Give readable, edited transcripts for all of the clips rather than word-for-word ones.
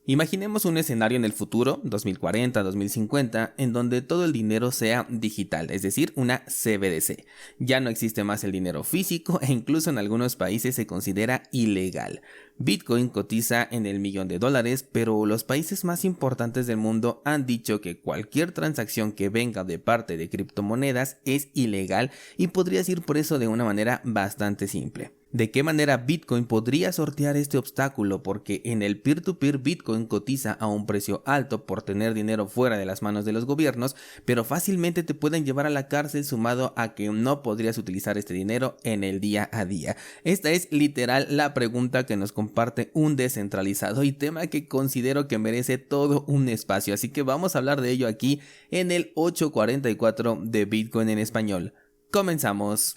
Imaginemos un escenario en el futuro, 2040, 2050, en donde todo el dinero sea digital, es decir, una CBDC. Ya no existe más el dinero físico e incluso en algunos países se considera ilegal. Bitcoin cotiza en el $1.000.000, pero los países más importantes del mundo han dicho que cualquier transacción que venga de parte de criptomonedas es ilegal y podrías ir preso de una manera bastante simple. ¿De qué manera Bitcoin podría sortear este obstáculo? Porque en el peer-to-peer Bitcoin cotiza a un precio alto por tener dinero fuera de las manos de los gobiernos, pero fácilmente te pueden llevar a la cárcel sumado a que no podrías utilizar este dinero en el día a día. Esta es literal la pregunta que nos comparte un descentralizado y tema que considero que merece todo un espacio, así que vamos a hablar de ello aquí en el 844 de Bitcoin en español. Comenzamos.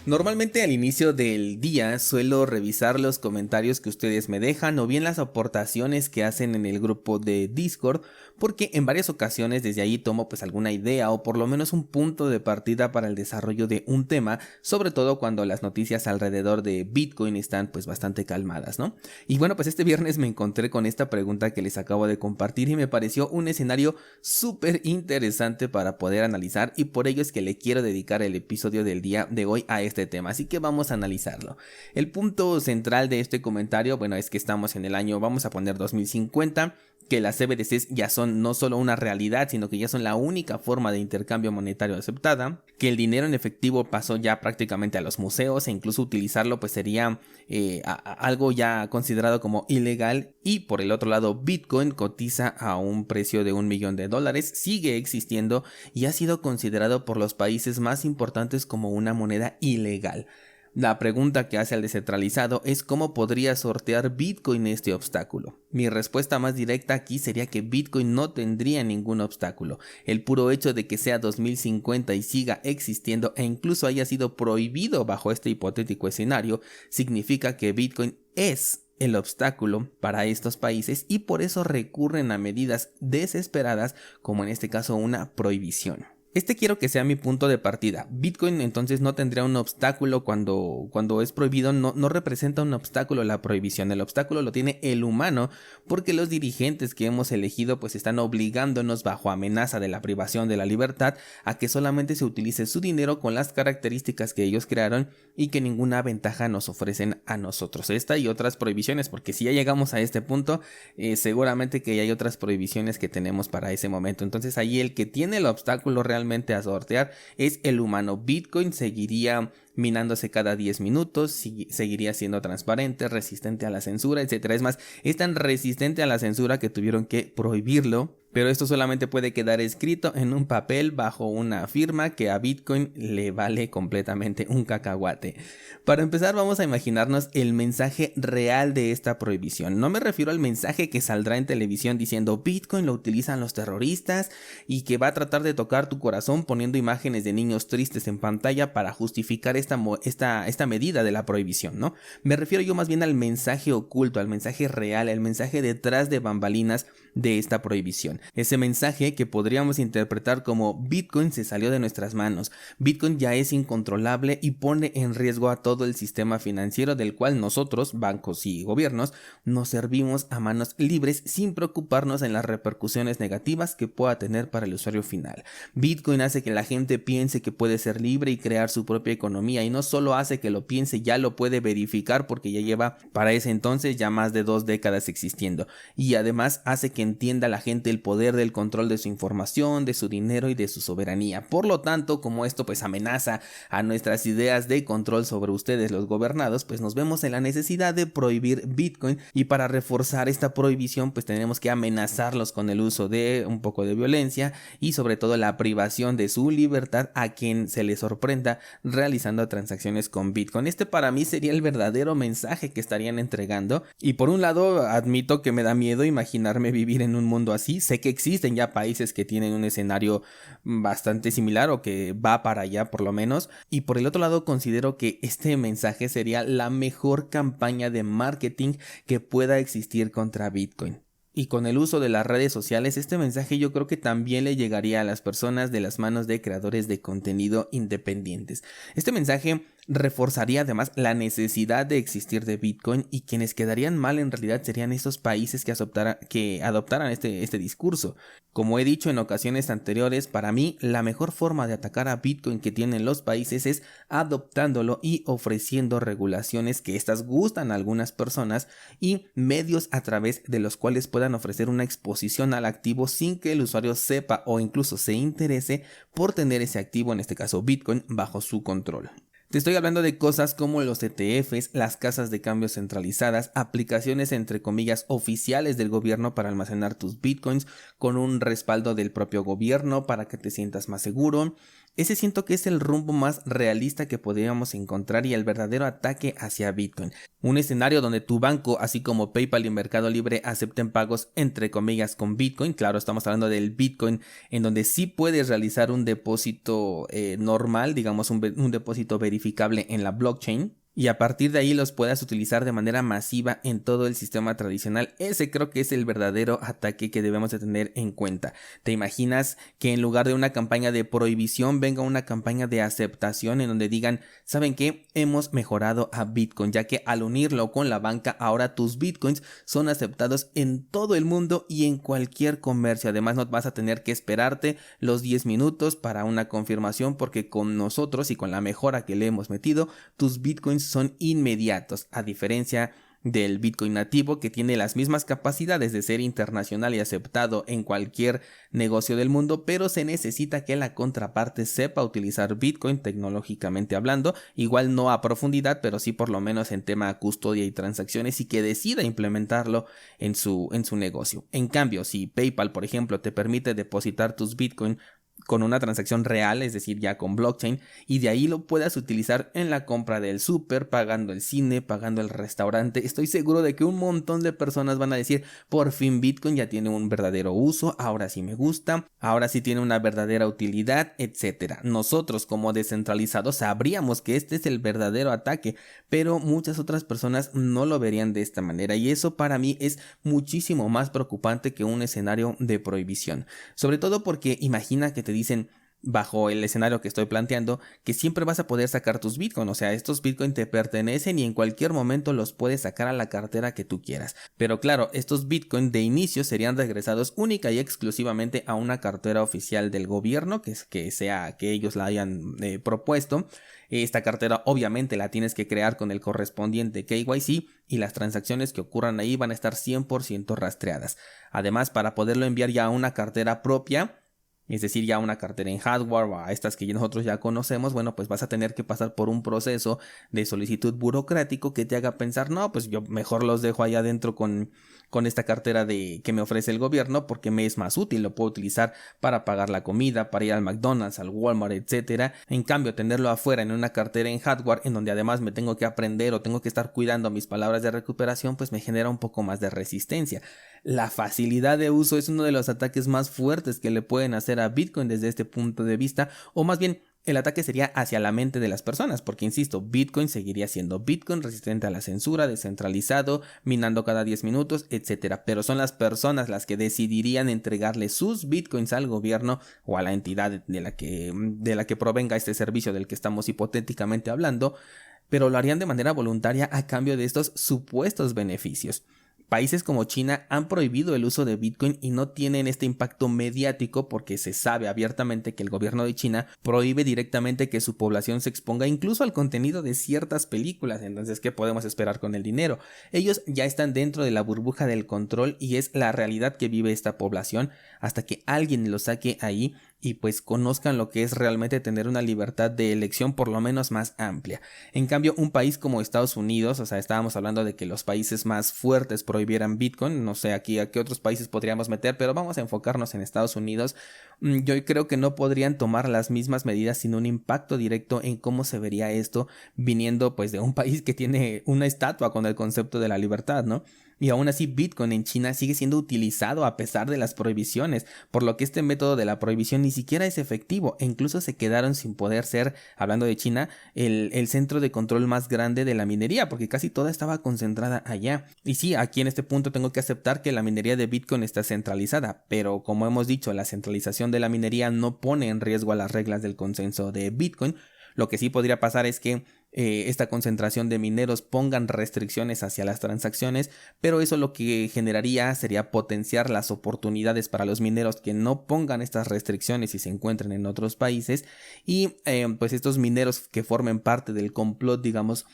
Normalmente al inicio del día suelo revisar los comentarios que ustedes me dejan o bien las aportaciones que hacen en el grupo de Discord, porque en varias ocasiones desde ahí tomo pues alguna idea o por lo menos un punto de partida para el desarrollo de un tema, sobre todo cuando las noticias alrededor de Bitcoin están pues bastante calmadas, ¿no? Y bueno, pues este viernes me encontré con esta pregunta que les acabo de compartir y me pareció un escenario súper interesante para poder analizar, y por ello es que le quiero dedicar el episodio del día de hoy a este tema, así que vamos a analizarlo. El punto central de este comentario, bueno, es que estamos en el año, vamos a poner 2050, que las CBDCs ya son no solo una realidad, sino que ya son la única forma de intercambio monetario aceptada, que el dinero en efectivo pasó ya prácticamente a los museos e incluso utilizarlo pues sería algo ya considerado como ilegal, y por el otro lado Bitcoin cotiza a un precio de $1.000.000, sigue existiendo y ha sido considerado por los países más importantes como una moneda ilegal. La pregunta que hace al descentralizado es cómo podría sortear Bitcoin este obstáculo. Mi respuesta más directa aquí sería que Bitcoin no tendría ningún obstáculo. El puro hecho de que sea 2050 y siga existiendo e incluso haya sido prohibido bajo este hipotético escenario, significa que Bitcoin es el obstáculo para estos países y por eso recurren a medidas desesperadas como en este caso una prohibición. Quiero que sea mi punto de partida. Bitcoin entonces no tendría un obstáculo cuando es prohibido, no representa un obstáculo la prohibición. El obstáculo lo tiene el humano, porque los dirigentes que hemos elegido pues están obligándonos bajo amenaza de la privación de la libertad a que solamente se utilice su dinero con las características que ellos crearon y que ninguna ventaja nos ofrecen a nosotros. Esta y otras prohibiciones, porque si ya llegamos a este punto, seguramente que ya hay otras prohibiciones que tenemos para ese momento. Entonces ahí el que tiene el obstáculo realmente a sortear es el humano. Bitcoin seguiría minándose cada 10 minutos, seguiría siendo transparente, resistente a la censura, etc. Es más, es tan resistente a la censura que tuvieron que prohibirlo, pero esto solamente puede quedar escrito en un papel bajo una firma que a Bitcoin le vale completamente un cacahuate. Para empezar, vamos a imaginarnos el mensaje real de esta prohibición. No me refiero al mensaje que saldrá en televisión diciendo Bitcoin lo utilizan los terroristas y que va a tratar de tocar tu corazón poniendo imágenes de niños tristes en pantalla para justificar esta medida de la prohibición, ¿no? Me refiero yo más bien al mensaje oculto, al mensaje real, al mensaje detrás de bambalinas de esta prohibición. Ese mensaje que podríamos interpretar como Bitcoin se salió de nuestras manos, Bitcoin ya es incontrolable y pone en riesgo a todo el sistema financiero del cual nosotros, bancos y gobiernos, nos servimos a manos libres sin preocuparnos en las repercusiones negativas que pueda tener para el usuario final. Bitcoin hace que la gente piense que puede ser libre y crear su propia economía, y no solo hace que lo piense, ya lo puede verificar porque ya lleva para ese entonces ya más de 2 décadas existiendo, y además hace que entienda la gente el poder del control de su información, de su dinero y de su soberanía. Por lo tanto, como esto pues amenaza a nuestras ideas de control sobre ustedes los gobernados, pues nos vemos en la necesidad de prohibir Bitcoin, y para reforzar esta prohibición pues tenemos que amenazarlos con el uso de un poco de violencia y sobre todo la privación de su libertad a quien se le sorprenda realizando transacciones con Bitcoin. Para mí sería el verdadero mensaje que estarían entregando, y por un lado admito que me da miedo imaginarme vivir en un mundo así. Sé que existen ya países que tienen un escenario bastante similar o que va para allá por lo menos, y por el otro lado considero que este mensaje sería la mejor campaña de marketing que pueda existir contra Bitcoin. Y con el uso de las redes sociales, este mensaje yo creo que también le llegaría a las personas de las manos de creadores de contenido independientes. Este mensaje reforzaría además la necesidad de existir de Bitcoin, y quienes quedarían mal en realidad serían esos países que adoptaran este discurso. Como he dicho en ocasiones anteriores, para mí la mejor forma de atacar a Bitcoin que tienen los países es adoptándolo y ofreciendo regulaciones que estas gustan a algunas personas y medios a través de los cuales puedan ofrecer una exposición al activo sin que el usuario sepa o incluso se interese por tener ese activo, en este caso Bitcoin, bajo su control. Te estoy hablando de cosas como los ETFs, las casas de cambio centralizadas, aplicaciones entre comillas oficiales del gobierno para almacenar tus bitcoins con un respaldo del propio gobierno para que te sientas más seguro. Ese siento que es el rumbo más realista que podríamos encontrar y el verdadero ataque hacia Bitcoin. Un escenario donde tu banco, así como PayPal y Mercado Libre, acepten pagos entre comillas con Bitcoin. Claro, estamos hablando del Bitcoin, en donde sí puedes realizar un depósito normal, digamos un depósito verificable en la blockchain. Y a partir de ahí los puedas utilizar de manera masiva en todo el sistema tradicional. Ese creo que es el verdadero ataque que debemos de tener en cuenta. ¿Te imaginas que en lugar de una campaña de prohibición venga una campaña de aceptación en donde digan, ¿saben qué? Hemos mejorado a Bitcoin, ya que al unirlo con la banca ahora tus Bitcoins son aceptados en todo el mundo y en cualquier comercio. Además no vas a tener que esperarte los 10 minutos para una confirmación, porque con nosotros y con la mejora que le hemos metido, tus Bitcoins son inmediatos, a diferencia del Bitcoin nativo, que tiene las mismas capacidades de ser internacional y aceptado en cualquier negocio del mundo, pero se necesita que la contraparte sepa utilizar Bitcoin tecnológicamente hablando, igual no a profundidad, pero sí por lo menos en tema custodia y transacciones, y que decida implementarlo en su negocio. En cambio, si PayPal, por ejemplo, te permite depositar tus Bitcoin con una transacción real, es decir, ya con blockchain, y de ahí lo puedas utilizar en la compra del súper, pagando el cine, pagando el restaurante, estoy seguro de que un montón de personas van a decir, por fin Bitcoin ya tiene un verdadero uso, ahora sí me gusta, ahora sí tiene una verdadera utilidad, etcétera. Nosotros como descentralizados sabríamos que este es el verdadero ataque, pero muchas otras personas no lo verían de esta manera, y eso para mí es muchísimo más preocupante que un escenario de prohibición, sobre todo porque imagina que te dicen, bajo el escenario que estoy planteando, que siempre vas a poder sacar tus Bitcoin, o sea, estos Bitcoin te pertenecen y en cualquier momento los puedes sacar a la cartera que tú quieras. Pero claro, estos Bitcoin de inicio serían regresados única y exclusivamente a una cartera oficial del gobierno, que ellos la hayan propuesto. Esta cartera obviamente la tienes que crear con el correspondiente KYC y las transacciones que ocurran ahí van a estar 100% rastreadas. Además, para poderlo enviar ya a una cartera propia, es decir, ya una cartera en hardware o a estas que nosotros ya conocemos, bueno, pues vas a tener que pasar por un proceso de solicitud burocrático que te haga pensar, no, pues yo mejor los dejo allá adentro con esta cartera que me ofrece el gobierno, porque me es más útil, lo puedo utilizar para pagar la comida, para ir al McDonald's, al Walmart, etcétera. En cambio, tenerlo afuera en una cartera en hardware, en donde además me tengo que aprender o tengo que estar cuidando mis palabras de recuperación, pues me genera un poco más de resistencia. La facilidad de uso es uno de los ataques más fuertes que le pueden hacer a Bitcoin desde este punto de vista, o más bien el ataque sería hacia la mente de las personas, porque insisto, Bitcoin seguiría siendo Bitcoin, resistente a la censura, descentralizado, minando cada 10 minutos, etcétera. Pero son las personas las que decidirían entregarle sus Bitcoins al gobierno o a la entidad de la que provenga este servicio del que estamos hipotéticamente hablando, pero lo harían de manera voluntaria a cambio de estos supuestos beneficios. Países como China han prohibido el uso de Bitcoin y no tienen este impacto mediático porque se sabe abiertamente que el gobierno de China prohíbe directamente que su población se exponga incluso al contenido de ciertas películas. Entonces, ¿qué podemos esperar con el dinero? Ellos ya están dentro de la burbuja del control y es la realidad que vive esta población hasta que alguien lo saque ahí y pues conozcan lo que es realmente tener una libertad de elección por lo menos más amplia. En cambio, un país como Estados Unidos, o sea, estábamos hablando de que los países más fuertes prohibieran Bitcoin, no sé aquí a qué otros países podríamos meter, pero vamos a enfocarnos en Estados Unidos. Yo creo que no podrían tomar las mismas medidas sin un impacto directo en cómo se vería esto viniendo pues de un país que tiene una estatua con el concepto de la libertad, ¿no? Y aún así Bitcoin en China sigue siendo utilizado a pesar de las prohibiciones, por lo que este método de la prohibición ni siquiera es efectivo e incluso se quedaron sin poder ser, hablando de China, el centro de control más grande de la minería, porque casi toda estaba concentrada allá. Y sí, aquí en este punto tengo que aceptar que la minería de Bitcoin está centralizada, pero como hemos dicho, la centralización de la minería no pone en riesgo a las reglas del consenso de Bitcoin. Lo que sí podría pasar es que esta concentración de mineros pongan restricciones hacia las transacciones, pero eso lo que generaría sería potenciar las oportunidades para los mineros que no pongan estas restricciones y se encuentren en otros países, y pues estos mineros que formen parte del complot, digamos,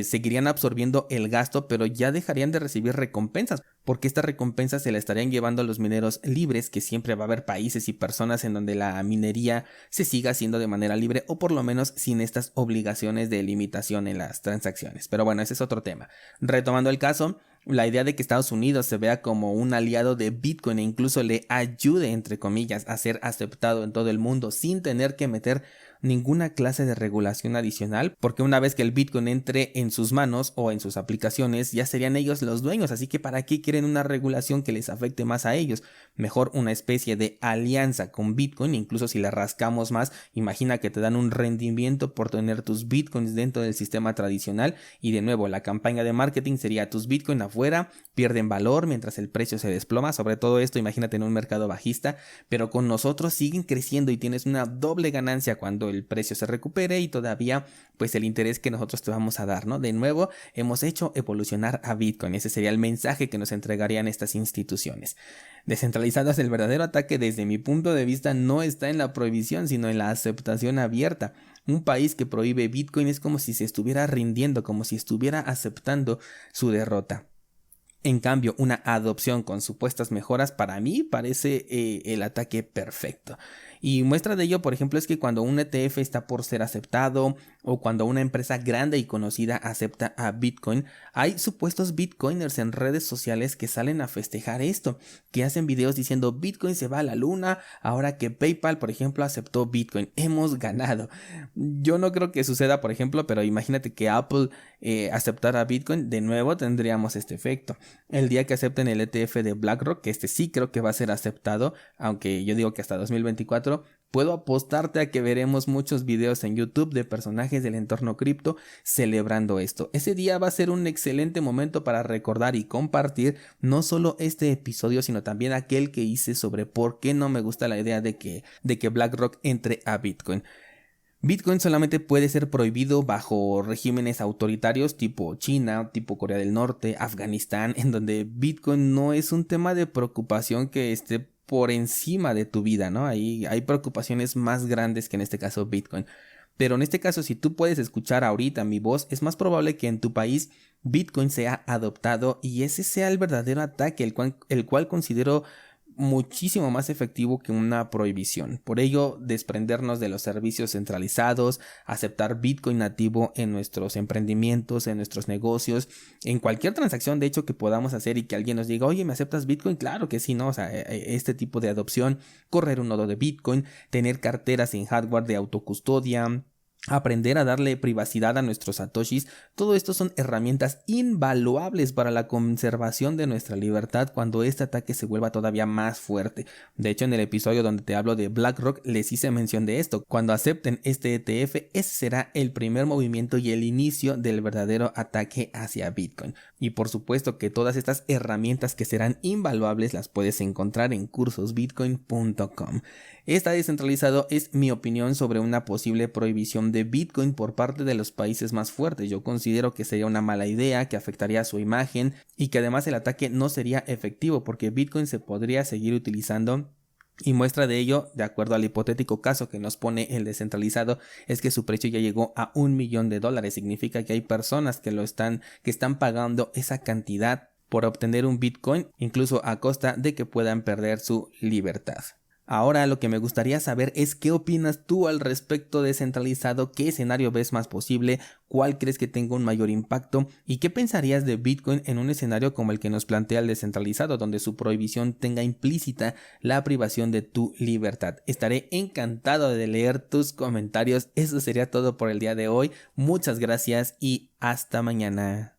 seguirían absorbiendo el gasto, pero ya dejarían de recibir recompensas, porque esta recompensa se la estarían llevando a los mineros libres, que siempre va a haber países y personas en donde la minería se siga haciendo de manera libre, o por lo menos sin estas obligaciones de limitación en las transacciones. Pero bueno, ese es otro tema. Retomando el caso, la idea de que Estados Unidos se vea como un aliado de Bitcoin e incluso le ayude, entre comillas, a ser aceptado en todo el mundo sin tener que meter ninguna clase de regulación adicional, porque una vez que el Bitcoin entre en sus manos o en sus aplicaciones, ya serían ellos los dueños, así que ¿para qué quieren una regulación que les afecte más a ellos? Mejor una especie de alianza con Bitcoin, incluso si le rascamos más, imagina que te dan un rendimiento por tener tus Bitcoins dentro del sistema tradicional, y de nuevo la campaña de marketing sería: tus Bitcoin afuera pierden valor mientras el precio se desploma. Sobre todo esto, imagínate en un mercado bajista, pero con nosotros siguen creciendo y tienes una doble ganancia cuando el precio se recupere y todavía pues el interés que nosotros te vamos a dar, ¿no? De nuevo, hemos hecho evolucionar a Bitcoin. Ese sería el mensaje que nos entregarían estas instituciones. Descentralizadas, el verdadero ataque desde mi punto de vista no está en la prohibición, sino en la aceptación abierta. Un país que prohíbe Bitcoin es como si se estuviera rindiendo, como si estuviera aceptando su derrota. En cambio, una adopción con supuestas mejoras para mí parece el ataque perfecto. Y muestra de ello, por ejemplo, es que cuando un ETF está por ser aceptado o cuando una empresa grande y conocida acepta a Bitcoin, hay supuestos Bitcoiners en redes sociales que salen a festejar esto, que hacen videos diciendo: Bitcoin se va a la luna, ahora que PayPal, por ejemplo, aceptó Bitcoin, hemos ganado. Yo no creo que suceda, por ejemplo, pero imagínate que Apple aceptara Bitcoin, de nuevo tendríamos este efecto. El día que acepten el ETF de BlackRock, que este sí creo que va a ser aceptado, aunque yo digo que hasta 2024, puedo apostarte a que veremos muchos videos en YouTube de personajes del entorno cripto celebrando esto. Ese día va a ser un excelente momento para recordar y compartir no solo este episodio, sino también aquel que hice sobre por qué no me gusta la idea de que BlackRock entre a Bitcoin. Bitcoin solamente puede ser prohibido bajo regímenes autoritarios tipo China, tipo Corea del Norte, Afganistán, en donde Bitcoin no es un tema de preocupación que esté por encima de tu vida, ¿no? Ahí hay preocupaciones más grandes que en este caso Bitcoin. Pero en este caso, si tú puedes escuchar ahorita mi voz, es más probable que en tu país Bitcoin sea adoptado y ese sea el verdadero ataque, el cual considero muchísimo más efectivo que una prohibición. Por ello, desprendernos de los servicios centralizados, aceptar Bitcoin nativo en nuestros emprendimientos, en nuestros negocios, en cualquier transacción de hecho que podamos hacer y que alguien nos diga: oye, ¿me aceptas Bitcoin? Claro que sí, ¿no? O sea, este tipo de adopción, correr un nodo de Bitcoin, tener carteras en hardware de autocustodia, aprender a darle privacidad a nuestros satoshis, todo esto son herramientas invaluables para la conservación de nuestra libertad cuando este ataque se vuelva todavía más fuerte. De hecho, en el episodio donde te hablo de BlackRock les hice mención de esto. Cuando acepten este ETF, ese será el primer movimiento y el inicio del verdadero ataque hacia Bitcoin. Y por supuesto que todas estas herramientas que serán invaluables las puedes encontrar en cursosbitcoin.com. Esta descentralizado es mi opinión sobre una posible prohibición de Bitcoin por parte de los países más fuertes. Yo considero que sería una mala idea, que afectaría a su imagen y que además el ataque no sería efectivo porque Bitcoin se podría seguir utilizando. Y muestra de ello, de acuerdo al hipotético caso que nos pone el descentralizado, es que su precio ya llegó a $1.000.000. Significa que hay personas que están pagando esa cantidad por obtener un Bitcoin, incluso a costa de que puedan perder su libertad. Ahora lo que me gustaría saber es qué opinas tú al respecto de descentralizado, qué escenario ves más posible, cuál crees que tenga un mayor impacto y qué pensarías de Bitcoin en un escenario como el que nos plantea el descentralizado, donde su prohibición tenga implícita la privación de tu libertad. Estaré encantado de leer tus comentarios. Eso sería todo por el día de hoy. Muchas gracias y hasta mañana.